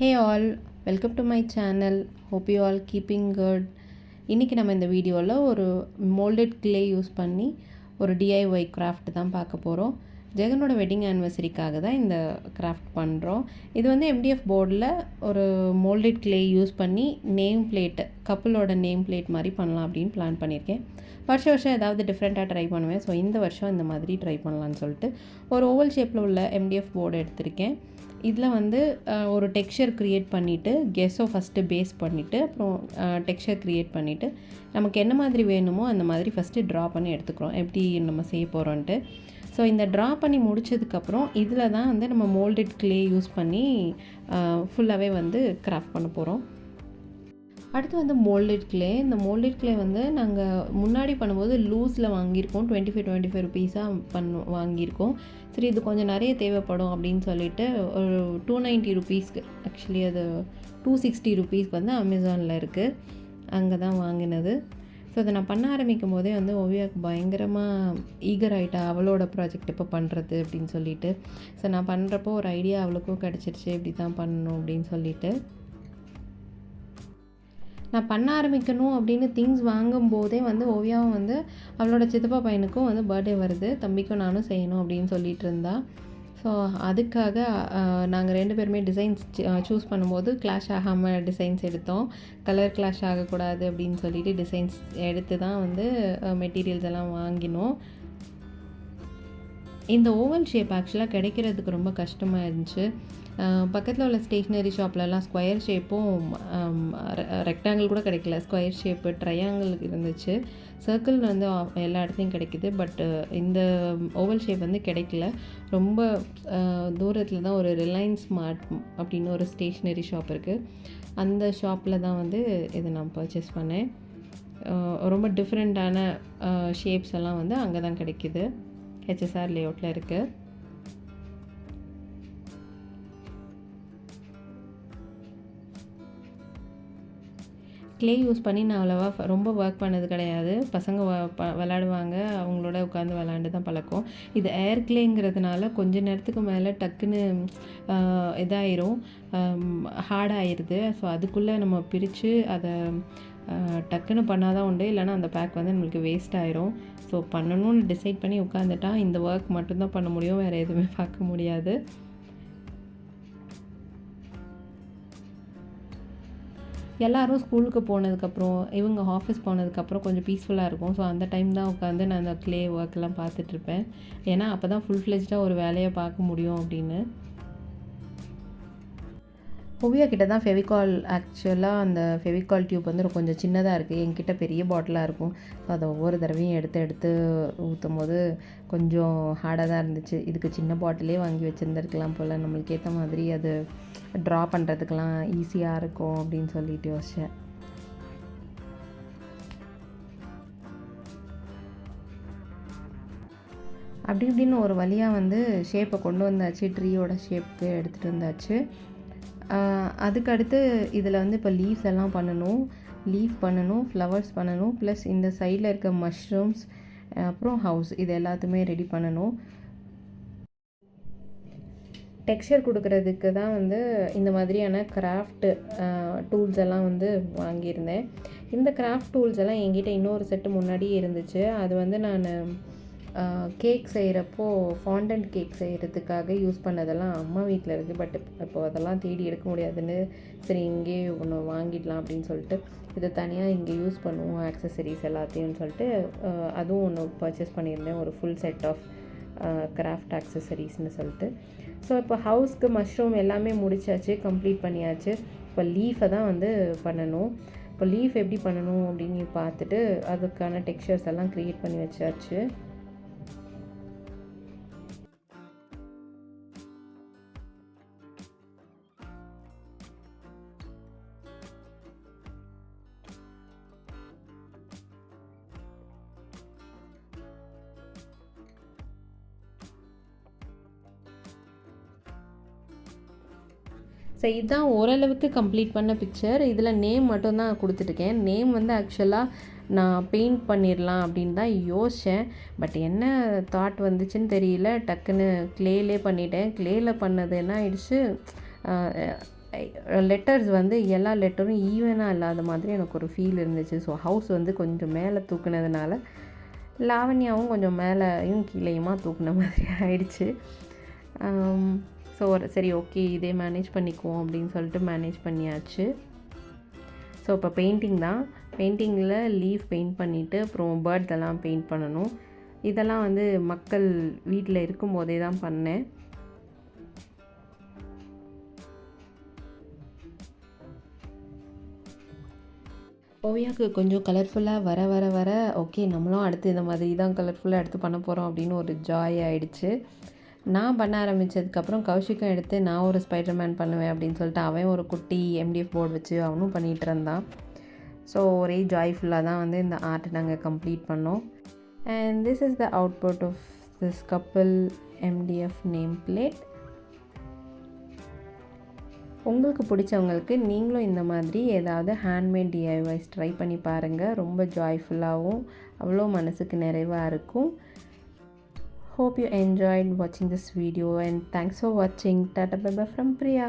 Hey all, welcome to my channel. Hope you all keeping good. இன்றைக்கி நம்ம இந்த வீடியோவில் ஒரு மோல்டட் கிளே யூஸ் பண்ணி ஒரு டிஐஒய் கிராஃப்ட் தான் பார்க்க போகிறோம். ஜெகனோட வெட்டிங் ஆனிவர்சரிக்காக தான் இந்த கிராஃப்ட் பண்ணுறோம். இது வந்து எம்டிஎஃப் போர்டில் ஒரு மோல்டட் கிளே யூஸ் பண்ணி நேம் பிளேட்டு கப்புளோட நேம் பிளேட் மாதிரி பண்ணலாம் அப்படின்னு பிளான் பண்ணியிருக்கேன். வருஷம் ஏதாவது டிஃப்ரெண்ட்டாக ட்ரை பண்ணுவேன். ஸோ இந்த வருஷம் இந்த மாதிரி ட்ரை பண்ணலான்னு சொல்லிட்டு ஒரு ஓவல் ஷேப்பில் உள்ள எம்டிஎஃப் போர்டு எடுத்திருக்கேன். இதில் வந்து ஒரு டெக்ஸ்சர் க்ரியேட் பண்ணிவிட்டு கெஸ்ஸோ ஃபஸ்ட்டு பேஸ் பண்ணிவிட்டு அப்புறம் டெக்ஸ்சர் க்ரியேட் பண்ணிவிட்டு நமக்கு என்ன மாதிரி வேணுமோ அந்த மாதிரி ஃபஸ்ட்டு ட்ரா பண்ணி எடுத்துக்கிறோம் எப்படி நம்ம செய்ய போகிறோன்ட்டு. ஸோ இந்த ட்ரா பண்ணி முடித்ததுக்கப்புறம் இதில் தான் வந்து நம்ம மோல்டட் கிளே யூஸ் பண்ணி ஃபுல்லாகவே வந்து கிராஃப்ட் பண்ண போகிறோம். அடுத்து வந்து மோல்டட் கிளே. இந்த மோல்டட் கிளே வந்து நாங்கள் முன்னாடி பண்ணும்போது லூஸில் வாங்கியிருக்கோம். 25 ரூபீஸாக வாங்கியிருக்கோம். சரி இது கொஞ்சம் நிறைய தேவைப்படும் அப்படின்னு சொல்லிட்டு ஒரு 290 ரூபீஸ்க்கு, ஆக்சுவலி அது 260 ரூபீஸ்க்கு வந்து அமேசானில் இருக்குது, அங்கே தான் வாங்கினது. ஸோ அதை நான் பண்ண ஆரம்பிக்கும் போதே வந்து ஓவியாவுக்கு பயங்கரமாக ஈகர் ஆகிட்டா அவளோட ப்ராஜெக்ட் இப்போ பண்ணுறது அப்படின்னு சொல்லிட்டு. ஸோ நான் பண்ணுறப்போ ஒரு ஐடியா அவளுக்கும் கிடச்சிருச்சு இப்படி தான் பண்ணணும் அப்படின்னு சொல்லிட்டு. நான் பண்ண ஆரம்பிக்கணும் அப்படின்னு திங்ஸ் வாங்கும்போதே வந்து ஓவியாவும் வந்து அவளோட சித்தப்பா பையனுக்கும் வந்து பர்த்டே வருது, தம்பிக்கும் நானும் செய்யணும் அப்படின்னு சொல்லிட்டு இருந்தா. ஸோ அதுக்காக நாங்கள் 2 பேருமே டிசைன்ஸ் சூஸ் பண்ணும்போது கிளாஷ் ஆகாமல் டிசைன்ஸ் எடுத்தோம். கலர் கிளாஷ் ஆகக்கூடாது அப்படின்னு சொல்லிட்டு டிசைன்ஸ் எடுத்து தான் வந்து மெட்டீரியல்ஸ் எல்லாம் வாங்கினோம். இந்த ஓவல் ஷேப் ஆக்சுவலாக கிடைக்கிறதுக்கு ரொம்ப கஷ்டமாக இருந்துச்சு. பக்கத்தில் உள்ள ஸ்டேஷ்னரி ஷாப்லலாம் ஸ்கொயர் ஷேப்பும் ரெக்டாங்கிள் கூட கிடைக்கல, ஸ்கொயர் ஷேப்பு ட்ரையாங்கிள் இருந்துச்சு. சர்க்கிள் வந்து எல்லா இடத்துலையும் கிடைக்கிது, பட்டு இந்த ஓவல் ஷேப் வந்து கிடைக்கல. ரொம்ப தூரத்தில் தான் ஒரு ரிலையன்ஸ் மார்ட் அப்படின்னு ஒரு ஸ்டேஷ்னரி ஷாப் இருக்குது, அந்த ஷாப்பில் தான் வந்து இதை நான் பர்ச்சேஸ் பண்ணேன். ரொம்ப டிஃப்ரெண்ட்டான ஷேப்ஸ் எல்லாம் வந்து அங்கே தான் கிடைக்கிது, ஹெச்எஸ்ஆர் லேஅவுட்டில் இருக்குது. க்ளே யூஸ் பண்ணி நான் அவ்வளோவா ரொம்ப ஒர்க் பண்ணது கிடையாது. பசங்க விளாடுவாங்க, அவங்களோட உட்காந்து விளாண்டு தான் பழக்கம். இது ஏர் க்ளேங்கிறதுனால கொஞ்ச நேரத்துக்கு மேலே டக்குன்னு இதாயிரும், ஹார்டாகிடுது. ஸோ அதுக்குள்ளே நம்ம பிரித்து அதை டக்குன்னு பண்ணால் தான் உண்டு, இல்லைனா அந்த பேக் வந்து நம்மளுக்கு வேஸ்ட் ஆயிரும். ஸோ பண்ணணும்னு டிசைட் பண்ணி உட்காந்துட்டா இந்த ஒர்க் மட்டும்தான் பண்ண முடியும், வேறு எதுவுமே பார்க்க முடியாது. எல்லோரும் ஸ்கூலுக்கு போனதுக்கப்புறம் இவங்க ஆஃபீஸ் போனதுக்கப்புறம் கொஞ்சம் பீஸ்ஃபுல்லாக இருக்கும். ஸோ அந்த டைம் தான் உட்காந்து நான் அந்த க்ளே ஒர்க்லாம் பார்த்துட்ருப்பேன். ஏன்னா அப்போ தான் ஃபுல் ஃப்ளெஜ்டாக ஒரு வேலையை பார்க்க முடியும் அப்படின்னு. ஓவியா கிட்ட தான் ஃபெவிகால், ஆக்சுவலாக அந்த ஃபெவிகால் டியூப் வந்து கொஞ்சம் சின்னதாக இருக்குது, என்கிட்ட பெரிய பாட்டிலாக இருக்கும். ஸோ அதை ஒவ்வொரு தடவையும் எடுத்து ஊற்றும் போது கொஞ்சம் ஹார்டாக தான் இருந்துச்சு. இதுக்கு சின்ன பாட்டிலே வாங்கி வச்சுருந்துருக்கலாம் போல், நம்மளுக்கு ஏற்ற மாதிரி அது ட்ரா பண்ணுறதுக்கெலாம் ஈஸியாக இருக்கும் அப்படின்னு சொல்லிட்டு யோசித்தேன். அப்படி இப்படின்னு ஒரு வழியாக வந்து ஷேப்பை கொண்டு வந்தாச்சு, ட்ரீயோட ஷேப்புக்கு எடுத்துகிட்டு வந்தாச்சு. அதுக்கடுத்து இதில் வந்து இப்போ லீஃப் எல்லாம் பண்ணணும், ஃப்ளவர்ஸ் பண்ணணும், ப்ளஸ் இந்த சைடில் இருக்க மஷ்ரூம்ஸ், அப்புறம் ஹவுஸ், இது எல்லாத்தையுமே ரெடி பண்ணணும். டெக்ஸ்சர் கொடுக்கறதுக்கு தான் வந்து இந்த மாதிரியான கிராஃப்ட் டூல்ஸ் எல்லாம் வந்து வாங்கியிருந்தேன். இந்த கிராஃப்ட் டூல்ஸ் எல்லாம் என்கிட்ட இன்னொரு செட்டு முன்னாடியே இருந்துச்சு. அது வந்து நான் கேக் செய்கிறப்போ ஃபாண்டன்ட் கேக் செய்கிறதுக்காக யூஸ் பண்ணதெல்லாம் அம்மா வீட்டில் இருக்குது. பட் இப்போது அதெல்லாம் தேடி எடுக்க முடியாதுன்னு சரி இங்கே ஒன்று வாங்கிடலாம் அப்படின்னு சொல்லிட்டு இதை தனியாக இங்கே யூஸ் பண்ணுவோம் ஆக்சசரிஸ் எல்லாத்தையும் சொல்லிட்டு அதுவும் ஒன்று பர்ச்சேஸ் பண்ணியிருந்தேன், ஒரு ஃபுல் செட் ஆஃப் கிராஃப்ட் ஆக்சசரிஸ்னு சொல்லிட்டு. ஸோ இப்போ ஹவுஸ்க்கு மஷ்ரூம் எல்லாமே முடிச்சாச்சு, கம்ப்ளீட் பண்ணியாச்சு. இப்போ லீஃபை தான் வந்து பண்ணணும். இப்போ லீஃப் எப்படி பண்ணணும் அப்படின்னு பார்த்துட்டு அதுக்கான டெக்ஸ்சர்ஸ் எல்லாம் க்ரியேட் பண்ணி வச்சாச்சு. ஸோ இதுதான் ஓரளவுக்கு கம்ப்ளீட் பண்ண பிக்சர். இதில் நேம் மட்டும்தான் கொடுத்துட்ருக்கேன். நேம் வந்து ஆக்சுவலாக நான் பெயிண்ட் பண்ணிடலாம் அப்படின்னு தான் யோசித்தேன். பட் என்ன தாட் வந்துச்சுன்னு தெரியல, டக்குன்னு க்ளேலே பண்ணிட்டேன். க்ளேயில் பண்ணது என்ன ஆயிடுச்சு, லெட்டர்ஸ் வந்து எல்லா லெட்டரும் ஈவனாக இல்லாத மாதிரி எனக்கு ஒரு ஃபீல் இருந்துச்சு. ஸோ ஹவுஸ் வந்து கொஞ்சம் மேலே தூக்குனதுனால லாவண்யாவும் கொஞ்சம் மேலேயும் கீழேயுமா தூக்குன மாதிரி ஆயிடுச்சு. ஸோ சரி ஓகே இதே மேனேஜ் பண்ணிக்குவோம் அப்படின்னு சொல்லிட்டு மேனேஜ் பண்ணியாச்சு. ஸோ இப்போ பெயிண்டிங் தான். பெயிண்டிங்கில் லீஃப் பெயிண்ட் பண்ணிவிட்டு அப்புறம் பேர்ட்ஸ் எல்லாம் பெயிண்ட் பண்ணணும். இதெல்லாம் வந்து மக்கள் வீட்டில் இருக்கும்போதே தான் பண்ணேன். ஓவியாவுக்கு கொஞ்சம் கலர்ஃபுல்லாக வர வர வர ஓகே நம்மளும் அடுத்து இந்த மாதிரி தான் கலர்ஃபுல்லாக எடுத்து பண்ண போகிறோம் அப்படின்னு ஒரு ஜாய் ஆகிடுச்சு. நான் பண்ண ஆரம்பித்ததுக்கப்புறம் கௌஷிக்கும் எடுத்து நான் ஒரு ஸ்பைடர்மேன் பண்ணுவேன் அப்படின்னு சொல்லிட்டு அவன் ஒரு குட்டி எம்டிஎஃப் போர்டு வச்சு அவனும் பண்ணிகிட்டு இருந்தான். ஸோ ஒரே ஜாய்ஃபுல்லாக தான் வந்து இந்த ஆர்ட் நாங்கள் கம்ப்ளீட் பண்ணோம். And this is the output of this couple MDF name plate. உங்களுக்கு பிடிச்சவங்களுக்கு நீங்களும் இந்த மாதிரி ஏதாவது ஹேண்ட்மேட் டிஐவைஸ் ட்ரை பண்ணி பாருங்கள். ரொம்ப ஜாய்ஃபுல்லாகவும் அவ்வளோ மனசுக்கு நிறைவாக இருக்கும். Hope you enjoyed watching this video and thanks for watching. Tata bye bye from Priya.